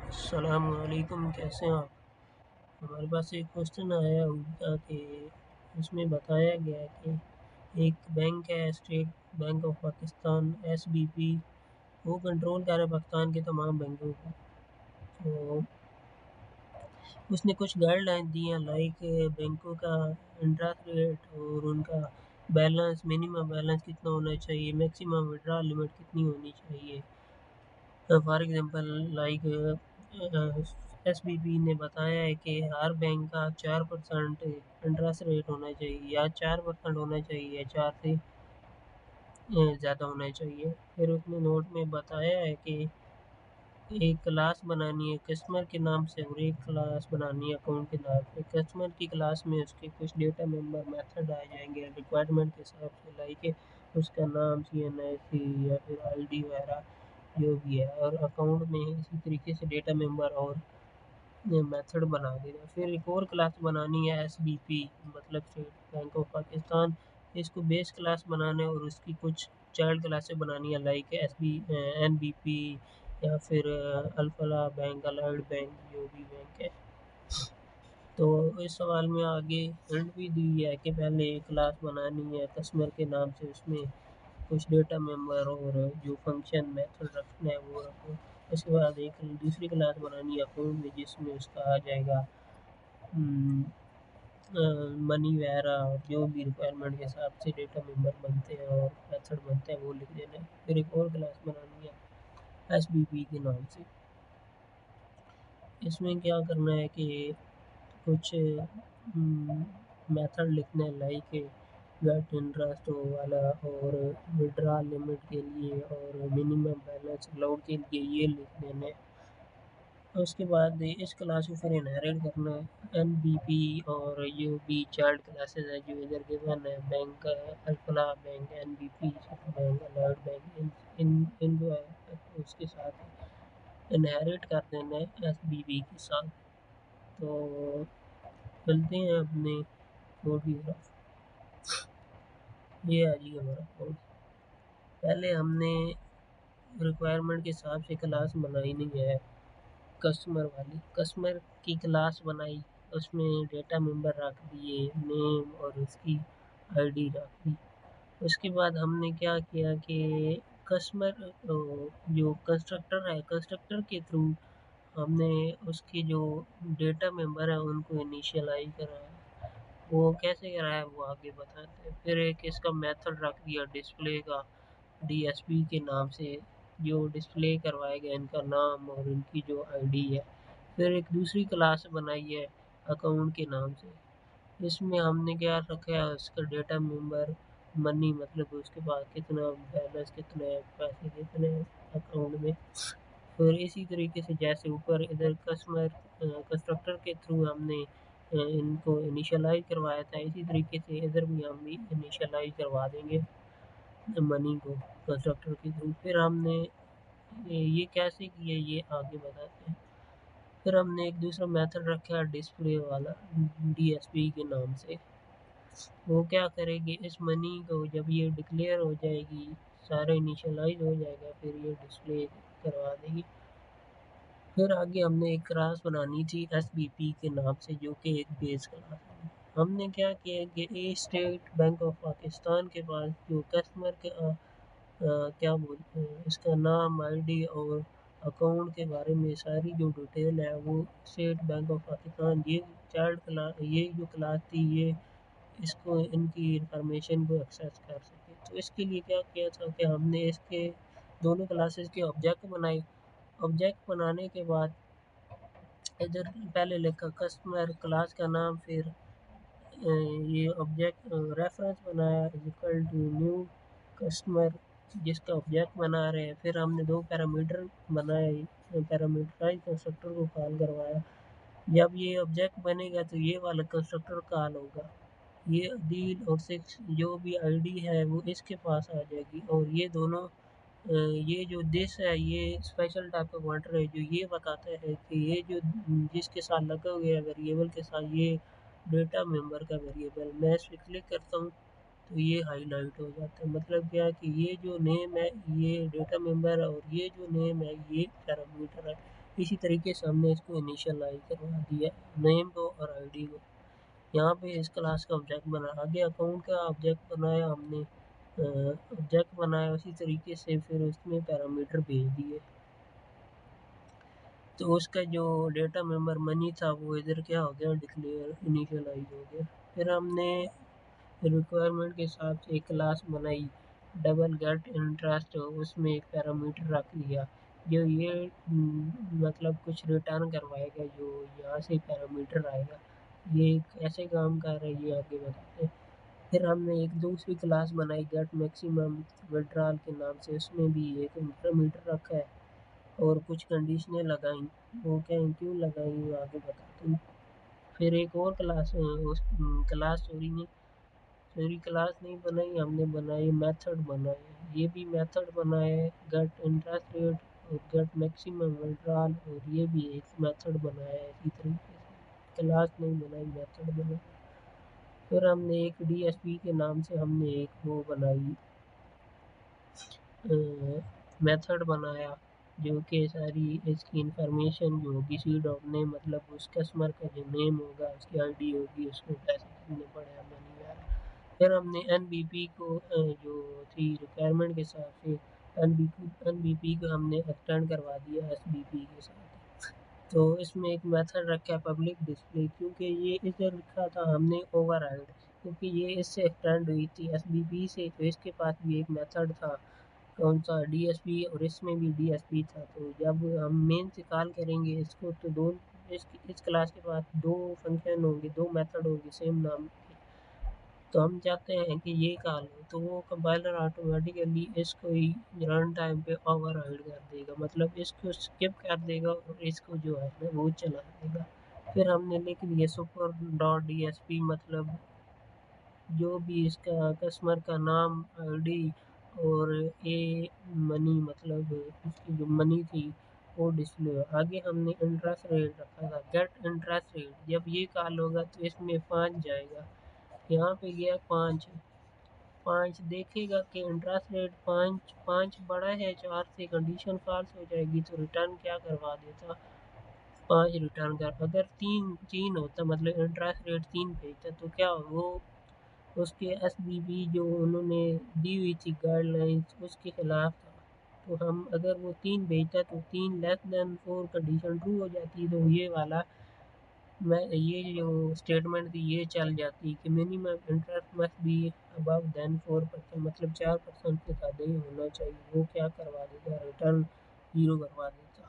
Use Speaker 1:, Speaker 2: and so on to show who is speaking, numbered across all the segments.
Speaker 1: السلام علیکم، کیسے ہیں آپ؟ ہمارے پاس ایک کوشچن آیا ہوگا کہ اس میں بتایا گیا ہے کہ ایک بینک ہے state bank of Pakistan SBP، وہ کنٹرول کر رہا ہے پاکستان کے تمام بینکوں کو۔ تو اس نے کچھ گائیڈ لائن دی ہیں لائک بینکوں کا انٹرسٹ ریٹ اور ان کا بیلنس، منیمم بیلنس کتنا ہونا چاہیے، میکسیمم وڈرا لمٹ کتنی ہونی چاہیے۔ فار ایگزامپل لائک SBP نے بتایا ہے کہ ہر بینک کا 4% انٹرسٹ ریٹ ہونا چاہیے، یا 4% ہونا چاہیے، یا 4 سے زیادہ ہونا چاہیے۔ پھر اس نے نوٹ میں بتایا ہے کہ ایک کلاس بنانی ہے کسٹمر کے نام سے اور ایک کلاس بنانی ہے اکاؤنٹ کے نام سے۔ کسٹمر کی کلاس میں اس کے کچھ ڈیٹا ممبر میتھڈ آ جائیں گے ریکوائرمنٹ کے حساب سے، لائک اس کا نام CNIC یا پھر ID وغیرہ جو بھی ہے، اور اکاؤنٹ میں اسی طریقے سے ڈیٹا ممبر اور میتھڈ بنا دینا۔ پھر ایک اور کلاس بنانی ہے SBP مطلب اسٹیٹ بینک آف پاکستان، اس کو بیس کلاس بنانا ہے اور اس کی کچھ چائلڈ کلاسیں بنانی ہے لائک NBP یا پھر الفلاح بینک، الائڈ بینک، جو بھی بینک ہے۔ تو اس سوال میں آگے ہنٹ بھی دی ہے کہ پہلے ایک کلاس بنانی ہے کسٹمر کے نام سے، اس میں کچھ ڈیٹا ممبر اور جو فنکشن میتھڈ رکھنا ہے وہ رکھو۔ اس کے بعد ایک دوسری کلاس بنانی ہے اکاؤنٹ میں، جس میں اس کا آ جائے گا منی وغیرہ اور جو بھی ریکوائرمنٹ کے حساب سے ڈیٹا ممبر بنتے ہیں اور میتھڈ بنتے ہیں وہ لکھ دینا ہے۔ پھر ایک اور کلاس بنانی ہے SBP کے نام سے۔ اس میں کیا کرنا ہے کہ کچھ میتھڈ لکھنا ہے لائک گیٹ انٹرسٹ والا اور وڈرا لمٹ کے لیے اور منیمم بیلنس الاؤڈ کے لیے یہ لکھ دینا ہے۔ اس کے بعد اس کلاس کو پھر انہیرٹ کرنا ہے NBP اور جو بھی چائلڈ کلاسز ہیں جو ادھر گیون ہے bank Alfalah bank, NBP bank, allied bank, ان کو اس کے ساتھ انہیرٹ کر دینا ہے SBP کے ساتھ۔ تو چلتے ہیں اپنے کوڈ کی طرف۔ یہ ہے جی ہمارا کوڈ۔ پہلے ہم نے ریکوائرمنٹ کے حساب سے کلاس بنائی نہیں ہے کسٹمر والی، کسٹمر کی کلاس بنائی، اس میں ڈیٹا ممبر رکھ دیے، نیم اور اس کی ID رکھ دی۔ اس کے بعد ہم نے کیا کیا کہ کسٹمر جو کنسٹرکٹر ہے، کنسٹرکٹر کے تھرو ہم نے اس کی جو ڈیٹا ممبر ہے ان کو انیشیلائز کرایا۔ وہ کیسے کرایا وہ آگے بتاتے ہیں۔ پھر ایک اس کا میتھڈ رکھ دیا ڈسپلے کا DSP کے نام سے، جو ڈسپلے کروائے گا ان کا نام اور ان کی جو ID ہے۔ پھر ایک دوسری کلاس بنائی ہے اکاؤنٹ کے نام سے، اس میں ہم نے کیا رکھا ہے اس کا ڈیٹا ممبر منی، مطلب اس کے پاس کتنا بیلنس، کتنے پیسے کتنے اکاؤنٹ میں۔ پھر اسی طریقے سے جیسے اوپر ادھر کسٹمر کنسٹرکٹر کے تھرو ہم نے ان کو انیشلائز کروایا تھا، اسی طریقے سے ادھر بھی ہم بھی انیشلائز کروا دیں گے منی کو کنسٹرکٹر کے تھرو۔ پھر ہم نے یہ کیسے کیا یہ آگے بتاتے ہیں۔ پھر ہم نے ایک دوسرا میتھڈ رکھا ڈسپلے والا DSP کے نام سے، وہ کیا کرے گی اس منی کو جب یہ ڈکلیئر ہو جائے گی، سارے انیشلائز ہو جائے گا، پھر یہ ڈسپلے کروا دے گی۔ پھر آگے ہم نے ایک کلاس بنانی تھی SBP کے نام سے، جو کہ ایک بیس کلاس ہے۔ ہم نے کیا کیا کہ اسٹیٹ بینک آف پاکستان کے پاس جو کسٹمر کے کیا بولتے ہیں اس کا نام، ID اور اکاؤنٹ کے بارے میں ساری جو ڈیٹیل ہے وہ اسٹیٹ بینک آف پاکستان یہ چائلڈ کلاس، یہ جو کلاس تھی یہ اس کو ان کی انفارمیشن کو ایکسیس کر سکے۔ تو اس کے لیے کیا کیا تھا کہ ہم نے اس کے دونوں کلاسز کے آبجیکٹ بنائے۔ آبجیکٹ بنانے کے بعد ادھر پہلے لکھا کسٹمر کلاس کا نام، پھر یہ آبجیکٹ ریفرنس بنایا ایکوال ٹو نیو کسٹمر جس کا آبجیکٹ بنا رہے ہیں۔ پھر ہم نے دو پیرامیٹر بنائے، پیرامیٹرائز کنسٹرکٹر کو کال کروایا۔ جب یہ آبجیکٹ بنے گا تو یہ والا کنسٹرکٹر کال ہوگا، یہ عدیل اور 6 جو بھی ID ہے وہ اس کے پاس آ جائے گی، اور یہ دونوں یہ جو دس ہے یہ اسپیشل ٹائپ کا پوائنٹر ہے جو یہ بتاتا ہے کہ یہ جو جس کے ساتھ لگا ہوا ہے ویریبل کے ساتھ یہ ڈیٹا ممبر کا ویریبل، میں اس پہ کلک کرتا ہوں تو یہ ہائی لائٹ ہو جاتا ہے۔ مطلب کیا کہ یہ جو نیم ہے یہ ڈیٹا ممبر ہے اور یہ جو نیم ہے یہ پیرامیٹر ہے۔ اسی طریقے سے ہم نے اس کو انیشلائز کروا دیا نیم کو اور آئی ڈی کو. یہاں پہ اس کلاس کا آبجیکٹ بنا آگے اکاؤنٹ کا آبجیکٹ بنایا ہم نے آبجیکٹ بنایا اسی طریقے سے پھر اس میں پیرامیٹر بھیج دیے. تو اس کا جو ڈیٹا ممبر منی تھا وہ ادھر کیا ہو گیا ڈکلیئر انیشلائز ہو گیا. پھر ہم نے ریکوائرمنٹ کے حساب سے ایک کلاس بنائی ڈبل گیٹ انٹرسٹ اس میں ایک پیرامیٹر رکھ لیا جو یہ مطلب کچھ ریٹرن کروائے گا جو یہاں سے پیرامیٹر آئے گا یہ کیسے کام کر رہا ہے یہ آگے بتاتے ہیں. پھر ہم نے ایک دوسری کلاس بنائی گیٹ میکسیمم وڈرال کے نام سے اس میں بھی ایک پیرامیٹر رکھا ہے اور کچھ کنڈیشنیں لگائیں وہ کیوں لگائیں وہ آگے بتاتے ہیں. پھر ایک اور کلاس کلاس نہیں بنائی ہم نے بنائی میتھڈ بنایا یہ بھی میتھڈ بنایا ہے گیٹ انٹرسٹ ریٹ اور گیٹ میکسیمم ودرال اور یہ بھی ایک میتھڈ بنایا ہے اسی طریقے سے کلاس نہیں بنائی میتھڈ بنائی. پھر ہم نے ایک ڈی ایس پی کے نام سے ہم نے ایک وہ بنائی میتھڈ بنایا جو کہ ساری اس کی انفارمیشن جو ہوگی سی ڈاٹ نیم مطلب اس کسٹمر کا جو نیم ہوگا اس کی آئی ڈی ہوگی اس کو پیسے کتنے پڑے ہمیں نہیں آ رہا. پھر ہم نے این بی پی کو جو تھی ریکوائرمنٹ کے حساب سے این بی پی کو ہم نے ایکسٹینڈ کروا دیا ایس بی پی کے ساتھ. تو اس میں ایک میتھڈ رکھا ہے پبلک ڈسپلے کیونکہ یہ ادھر لکھا تھا ہم نے اوور رائڈ کیونکہ یہ اس سے ایکسٹینڈ ہوئی تھی ایس بی پی سے تو اس کے پاس بھی ایک میتھڈ تھا کون سا ڈی ایس پی اور اس میں بھی ڈی ایس پی تھا. تو جب ہم مین سے کال کریں گے اس کو تو اس کلاس کے پاس دو فنکشن ہوں گے دو میتھڈ ہوں گے سیم نام کے تو ہم چاہتے ہیں کہ یہ کال ہو تو وہ کمپائلر آٹومیٹیکلی اس کو ہی رن ٹائم پہ اوور رائڈ کر دے گا مطلب اس کو اسکپ کر دے گا اور اس کو جو ہے نا وہ چلا دے گا. پھر ہم نے لکھ لیے super dot D S P مطلب جو بھی اس کا کسٹمر کا نام آئی ڈی اور اے منی مطلب اس کی جو منی تھی وہ ڈسپلے ہو. آگے ہم نے انٹرسٹ ریٹ رکھا تھا گیٹ انٹرسٹ ریٹ جب یہ کال ہوگا تو اس میں 5 جائے گا یہاں پہ گیا 5 دیکھے گا کہ انٹرسٹ ریٹ 5 بڑا ہے 4 سے کنڈیشن فالس ہو جائے گی تو ریٹرن کیا کروا دیتا 5 ریٹرن کر اگر 3 ہوتا مطلب انٹرسٹ ریٹ 3 بھیجتا تو کیا وہ اس کے ایس بی بی جو انہوں نے دی ہوئی تھی گائیڈ لائنس اس کے خلاف تھا تو ہم اگر وہ 3 بھیجتا تو 3 لیس دین 4 کنڈیشن ٹرو ہو جاتی تو یہ والا یہ جو اسٹیٹمنٹ تھی یہ چل جاتی کہ minimum interest must be above than 4% مطلب 4% سے زیادہ ہی ہونا چاہیے وہ کیا کروا دیتا ریٹرن 0 کروا دیتا.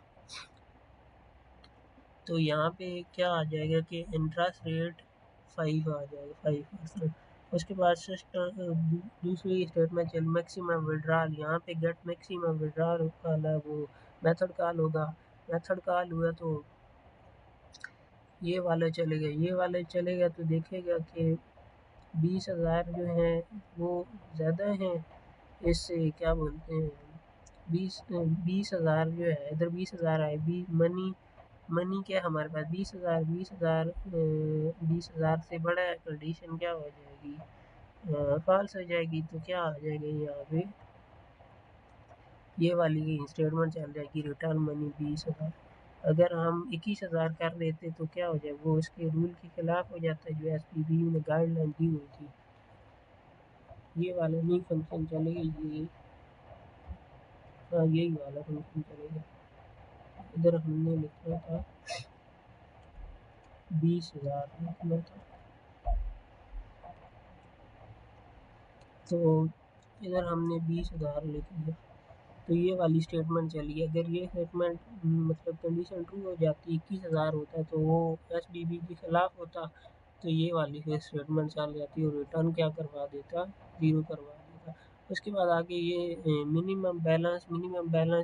Speaker 1: تو یہاں پہ کیا آ جائے گا کہ انٹرسٹ ریٹ 5 آ جائے گا 5%. اس کے بعد دوسری اسٹیٹمنٹ چل میکسیمم ودرال یہاں پہ گیٹ میکسیمم ودرال والا وہ میتھڈ کال ہوگا میتھڈ کال ہوا تو یہ والا چلے گا تو دیکھے گا کہ 20,000 جو ہیں وہ زیادہ ہیں اس سے کیا بولتے ہیں 20,000 جو ہے ادھر 20,000 آئے منی کیا ہمارے پاس 20,000 سے بڑا ہے کنڈیشن کیا ہو جائے گی فالس ہو جائے گی تو کیا آ جائے گا یہاں پہ یہ والی اسٹیٹمنٹ چل جائے گی ریٹرن منی 20,000. اگر ہم 21,000 کر دیتے تو کیا ہو جائے وہ اس کے رول کے خلاف ہو جاتا ہے جو ایس پی بی نے گائیڈ لائن دی ہوئی تھی. یہ والا نہیں فنکشن چلے گا یہی والا فنکشن چلے گا ادھر ہم نے لکھنا تھا 20,000 لکھنا تھا تو ادھر ہم نے 20,000 لکھ دیا تو یہ والی اسٹیٹمنٹ چلی اگر یہ اسٹیٹمنٹ مطلب کنڈیشن ٹرو ہو جاتی 21,000 ہوتا تو وہ ایس بی بی کے خلاف ہوتا تو یہ والی اسٹیٹمنٹ چل جاتی اور ریٹرن کیا کروا دیتا 0 کروا دیتا. اس کے بعد آگے یہ منیمم بیلنس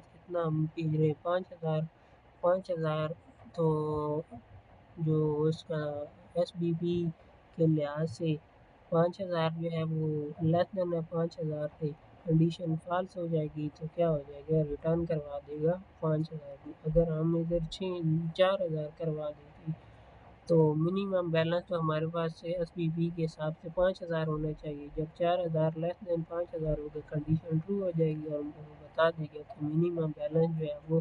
Speaker 1: کتنا ہم بھیج رہے 5,000 تو جو اس کا ایس بی بی کے لحاظ سے 5,000 جو ہے وہ لیس دین ہے 5,000 سے کنڈیشن فالس ہو جائے گی تو کیا ہو جائے گا ریٹرن کروا دے گا 5,000 اگر ہم ادھر 4,000 کروا دیتے تو منیمم بیلنس تو ہمارے پاس ایس بی بی کے حساب سے 5,000 ہونا چاہیے جب 4,000 لیس دین 5,000 ہوگا کنڈیشن ٹرو ہو جائے گی اور ہم کو بتا دے گا کہ منیمم بیلنس جو ہے وہ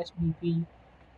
Speaker 1: SBP